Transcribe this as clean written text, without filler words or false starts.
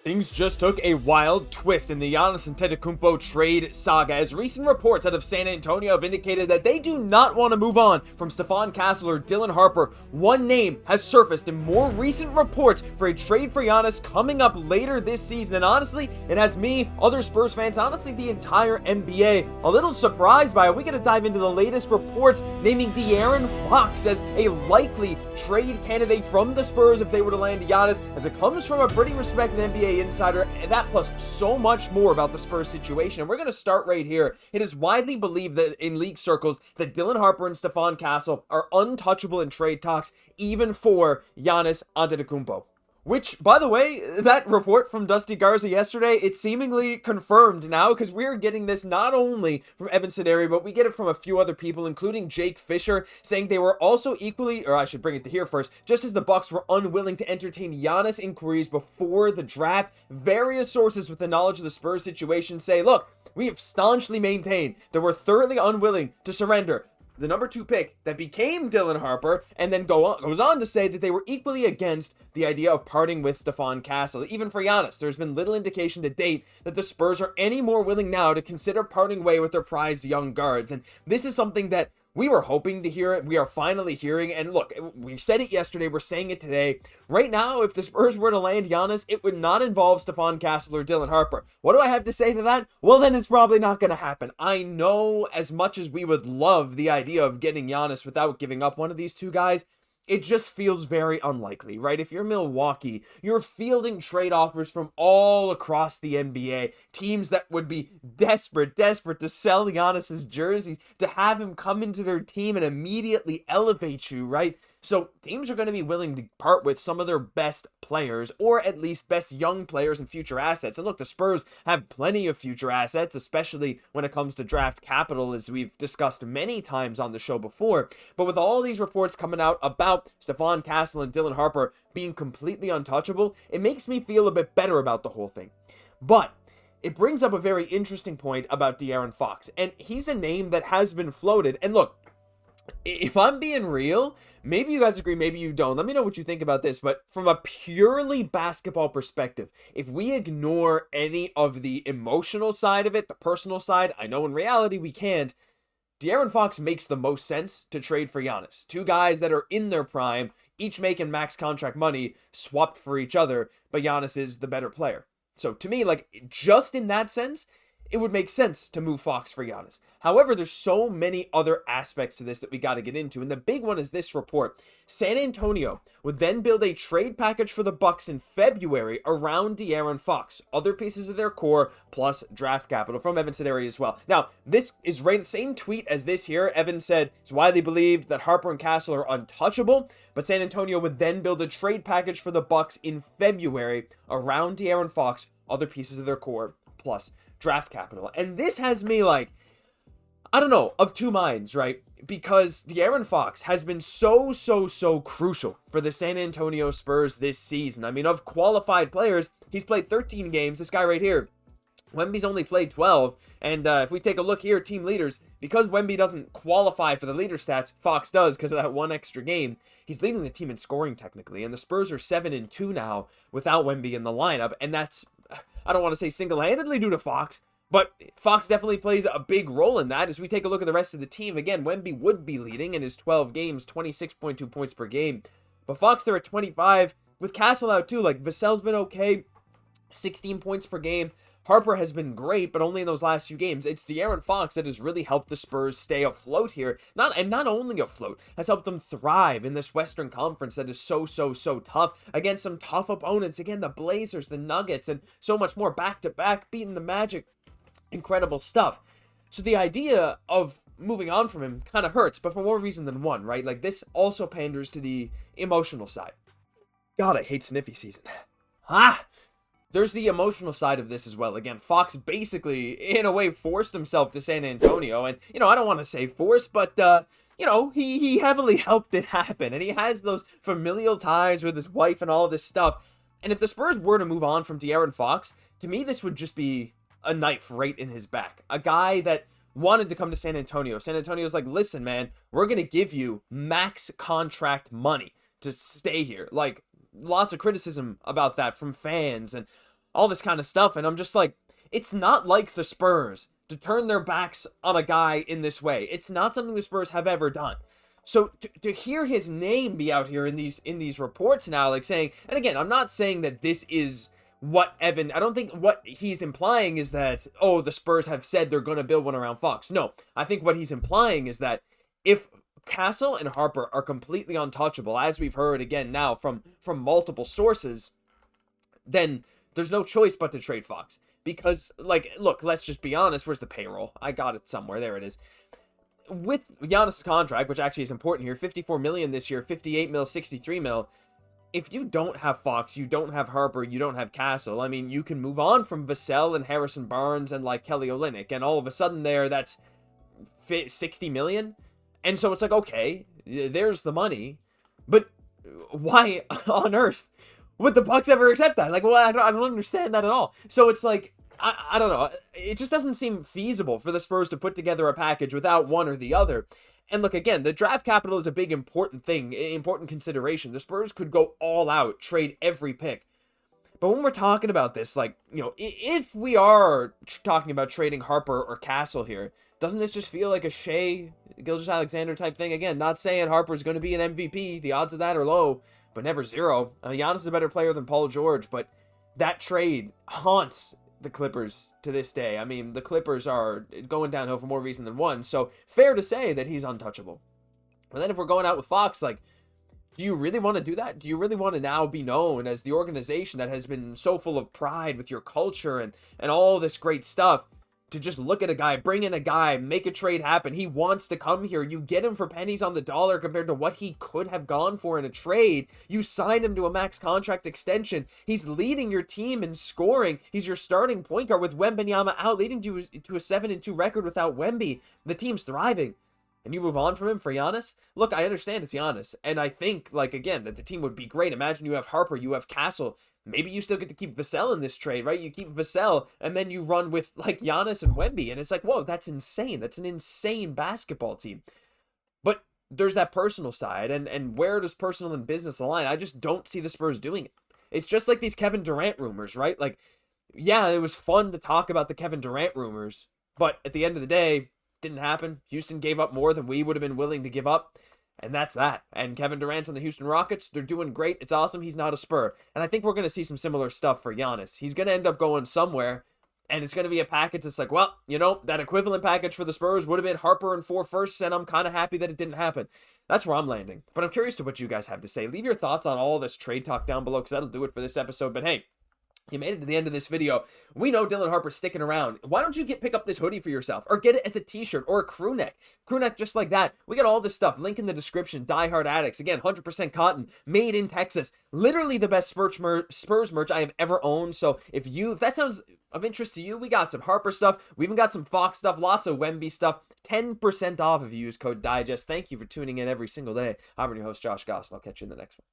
Things just took a wild twist in the Giannis Antetokounmpo trade saga as recent reports out of San Antonio have indicated that they do not want to move on from Stephon Castle or Dylan Harper. One name has surfaced in more recent reports for a trade for Giannis coming up later this season, and honestly, it has me, other Spurs fans, honestly the entire NBA, a little surprised by it. We gotta dive into the latest reports naming De'Aaron Fox as a likely trade candidate from the Spurs if they were to land Giannis, as it comes from a pretty respected NBA insider, and that plus so much more about the Spurs situation. And we're going to start right here. It is widely believed that in league circles that Dylan Harper and Stephon Castle are untouchable in trade talks, even for Giannis Antetokounmpo. Which, by the way, that report from Dusty Garza yesterday, it's seemingly confirmed now, because we're getting this not only from Evan Sideri, but we get it from a few other people, including Jake Fisher, saying they were also equally, or I should bring it to here first, just as the Bucks were unwilling to entertain Giannis inquiries before the draft, various sources with the knowledge of the Spurs situation say, look, we have staunchly maintained that we're thoroughly unwilling to surrender the number 2 pick that became Dylan Harper, and then goes on to say that they were equally against the idea of parting with Stephon Castle. Even for Giannis, there's been little indication to date that the Spurs are any more willing now to consider parting way with their prized young guards. And this is something that we were hoping to hear it. We are finally hearing. And look, we said it yesterday. We're saying it today. Right now, if the Spurs were to land Giannis, it would not involve Stephon Castle or Dylan Harper. What do I have to say to that? Well, then it's probably not going to happen. I know as much as we would love the idea of getting Giannis without giving up one of these two guys, it just feels very unlikely, right? If you're Milwaukee, you're fielding trade offers from all across the NBA. Teams that would be desperate to sell Giannis's jerseys, to have him come into their team and immediately elevate you, right? So teams are going to be willing to part with some of their best players, or at least best young players and future assets. And look, the Spurs have plenty of future assets, especially when it comes to draft capital, as we've discussed many times on the show before. But with all these reports coming out about Stephon Castle and Dylan Harper being completely untouchable, it makes me feel a bit better about the whole thing. But it brings up a very interesting point about De'Aaron Fox, and he's a name that has been floated. And look, if I'm being real, maybe you guys agree, maybe you don't. Let me know what you think about this. But from a purely basketball perspective, if we ignore any of the emotional side of it, the personal side, I know in reality we can't, De'Aaron Fox makes the most sense to trade for Giannis. Two guys that are in their prime, each making max contract money, swapped for each other, but Giannis is the better player. So to me, like, just in that sense, it would make sense to move Fox for Giannis. However, there's so many other aspects to this that we got to get into, and the big one is this report. San Antonio would then build a trade package for the Bucks in February around De'Aaron Fox, other pieces of their core, plus draft capital from Evan Sideri as well. Now, this is right the same tweet as this here. Evan said it's widely believed that Harper and Castle are untouchable, but San Antonio would then build a trade package for the Bucks in February around De'Aaron Fox, other pieces of their core, plus draft capital. And this has me like, I don't know, of two minds, right? Because De'Aaron Fox has been so crucial for the San Antonio Spurs this season. I mean, of qualified players, he's played 13 games. This guy right here, Wemby's only played 12. And if we take a look here, team leaders, because Wemby doesn't qualify for the leader stats, Fox does because of that one extra game. He's leading the team in scoring technically. And the Spurs are 7-2 now without Wemby in the lineup. And that's, I don't want to say single-handedly due to Fox, but Fox definitely plays a big role in that. As we take a look at the rest of the team, again, Wemby would be leading in his 12 games, 26.2 points per game. But Fox, they're at 25. With Castle out too, like Vassell's been okay, 16 points per game. Harper has been great, but only in those last few games. It's De'Aaron Fox that has really helped the Spurs stay afloat here. Not only afloat, has helped them thrive in this Western Conference that is so tough against some tough opponents. Again, the Blazers, the Nuggets, and so much more back-to-back, beating the Magic. Incredible stuff. So the idea of moving on from him kind of hurts, but for more reason than one, right? Like, this also panders to the emotional side. God, I hate sniffy season. There's the emotional side of this as well. Again, Fox basically, in a way, forced himself to San Antonio. And, you know, I don't want to say forced, but, you know, he heavily helped it happen. And he has those familial ties with his wife and all of this stuff. And if the Spurs were to move on from De'Aaron Fox, to me, this would just be a knife right in his back. A guy that wanted to come to San Antonio. San Antonio's like, listen, man, we're going to give you max contract money to stay here. Like, lots of criticism about that from fans and all this kind of stuff. And I'm just like, it's not like the Spurs to turn their backs on a guy in this way. It's not something the Spurs have ever done. So to hear his name be out here in these reports now, like saying, and again, I'm not saying that this is what I don't think what he's implying is that, oh, the Spurs have said they're going to build one around Fox. No, I think what he's implying is that if Castle and Harper are completely untouchable, as we've heard again now from multiple sources, then there's no choice but to trade Fox. Because, like, look, let's just be honest. Where's the payroll? I got it somewhere. There it is. With Giannis' contract, which actually is important here, $54 million this year, $58 million, $63 million. If you don't have Fox, you don't have Harper, you don't have Castle, I mean, you can move on from Vassell and Harrison Barnes and, like, Kelly Olynyk, and all of a sudden that's $60 million. And so it's like, okay, there's the money, but why on earth would the Bucks ever accept that? Like, well, I don't understand that at all. So it's like, I don't know. It just doesn't seem feasible for the Spurs to put together a package without one or the other. And look, again, the draft capital is a big important consideration. The Spurs could go all out, trade every pick. But when we're talking about this, like, you know, if we are talking about trading Harper or Castle here, doesn't this just feel like a Shea Gilgeous-Alexander type thing? Again, not saying Harper's going to be an MVP. The odds of that are low, but never zero. Giannis is a better player than Paul George, but that trade haunts the Clippers to this day. I mean, the Clippers are going downhill for more reason than one, so fair to say that he's untouchable. But then if we're going out with Fox, like, do you really want to do that? Do you really want to now be known as the organization that has been so full of pride with your culture and all this great stuff, to just look at a guy, bring in a guy, make a trade happen? He wants to come here. You get him for pennies on the dollar compared to what he could have gone for in a trade. You sign him to a max contract extension. He's leading your team in scoring. He's your starting point guard with Wembanyama out, leading to a 7-2 record without Wemby. The team's thriving. And you move on from him for Giannis? Look, I understand it's Giannis. And I think, like, again, that the team would be great. Imagine you have Harper, you have Castle. Maybe you still get to keep Vassell in this trade, right? You keep Vassell, and then you run with, like, Giannis and Wemby. And it's like, whoa, that's insane. That's an insane basketball team. But there's that personal side. And where does personal and business align? I just don't see the Spurs doing it. It's just like these Kevin Durant rumors, right? Like, yeah, it was fun to talk about the Kevin Durant rumors. But at the end of the day, didn't happen. Houston gave up more than we would have been willing to give up. And that's that. And Kevin Durant and the Houston Rockets, they're doing great. It's awesome. He's not a Spur. And I think we're going to see some similar stuff for Giannis. He's going to end up going somewhere, and it's going to be a package that's like, well, you know, that equivalent package for the Spurs would have been Harper and 4 firsts, and I'm kind of happy that it didn't happen. That's where I'm landing. But I'm curious to what you guys have to say. Leave your thoughts on all this trade talk down below, because that'll do it for this episode. But hey, you made it to the end of this video. We know Dylan Harper's sticking around. Why don't you pick up this hoodie for yourself, or get it as a t-shirt or a crew neck just like that? We got all this stuff. Link in the description. Die Hard Addicts. Again, 100% cotton, made in Texas. Literally the best Spurs merch I have ever owned. So if that sounds of interest to you, we got some Harper stuff. We even got some Fox stuff, lots of Wemby stuff. 10% off if you use code DIGEST. Thank you for tuning in every single day. I'm your host, Josh Gosse, and I'll catch you in the next one.